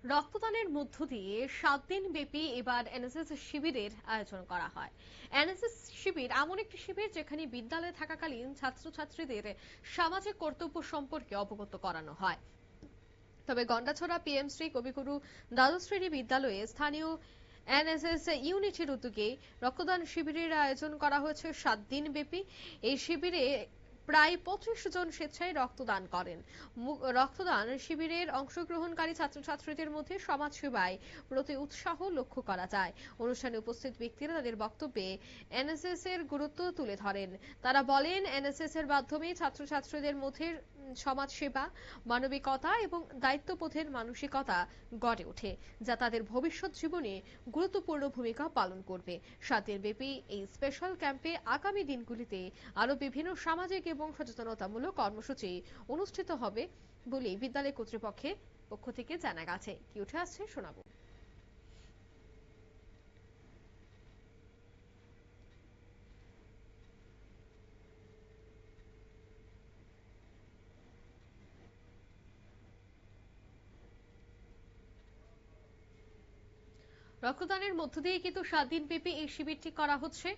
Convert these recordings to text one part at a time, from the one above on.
রক্তদানের মধ্য দিয়ে 7 দিন ব্যাপী এবার এনএসএস শিবিরের আয়োজন করা হয়। এনএসএস শিবির এমন একটি শিবির যেখানে বিদ্যালয়ে থাকাকালীন ছাত্রছাত্রীদের সামাজিক কর্তব্য সম্পর্কে অবগত করানো হয়। তবে গন্ডাছড়া পিএম শ্রী কবিগুরু দ্বাদশ শ্রেণী বিদ্যালয়ে স্থানীয় এনএসএস ইউনিটের উদ্যোগে রক্তদান শিবিরের আয়োজন করা হয়েছে 7 দিন ব্যাপী। এই শিবিরে প্রায় 25 জন স্বেচ্ছায় রক্তদান করেন। রক্তদান শিবিরের অংশগ্রহণকারী ছাত্রছাত্রীদের মধ্যে সমাজসেবায় প্রতি উৎসাহ লক্ষ্য করা যায়। অনুষ্ঠানে উপস্থিত ব্যক্তিরা তাদের বক্তব্যে এনএসএস এর গুরুত্ব তুলে ধরেন। তারা বলেন, এনএসএস এর মাধ্যমে ছাত্রছাত্রীদের মধ্যে সমাজসেবা, মানবিকতা এবং দায়িত্ববোধের মানসিকতা গড়ে ওঠে, যা তাদের ভবিষ্যৎ জীবনে গুরুত্বপূর্ণ ভূমিকা পালন করবে। 7 দিনব্যাপী এই স্পেশাল ক্যাম্পে আগামী দিনগুলিতে আরো বিভিন্ন সামাজিক এবং সচেতনতামূলক কর্মসূচি অনুষ্ঠিত হবে বলে বিদ্যালয় কর্তৃপক্ষের পক্ষ থেকে জানা গেছে। কি উঠে আসছে শোনাবো। রক্তদানের মধ্য দিয়ে কিন্তু 7 দিন ব্যাপী এই শিবিরটি করা হচ্ছে।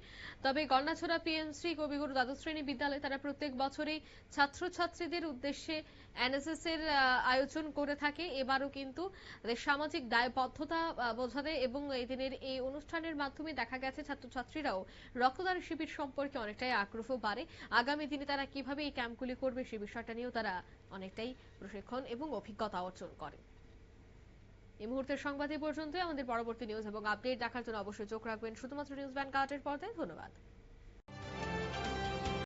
তবে গন্ডাছড়া পিএমশ্রী কবিগুরু দ্বাদশ শ্রেণী বিদ্যালয়ে তারা প্রত্যেক বছরই ছাত্রছাত্রীদের উদ্দেশ্যে এনএসএস এর আয়োজন করে থাকে। এবারও কিন্তু তাদের সামাজিক দায়বদ্ধতা বোঝাতে এবং এই দিনের এই অনুষ্ঠানের মাধ্যমে দেখা গেছে ছাত্রছাত্রীরাও রক্তদান শিবির সম্পর্কে অনেকটাই আগ্রহ বাড়ে। আগামী দিনে তারা কিভাবে এই ক্যাম্পগুলি করবে সে বিষয়টা নিয়েও তারা অনেকটাই প্রশিক্ষণ এবং অভিজ্ঞতা অর্জন করে। এই মুহূর্তের সংবাদ এই পর্যন্ত। আমাদের পরবর্তী নিউজ এবং আপডেট দেখার জন্য অবশ্যই চোখ রাখবেন শুধুমাত্র নিউজ ভ্যানগার্ডের পর্দায়। ধন্যবাদ।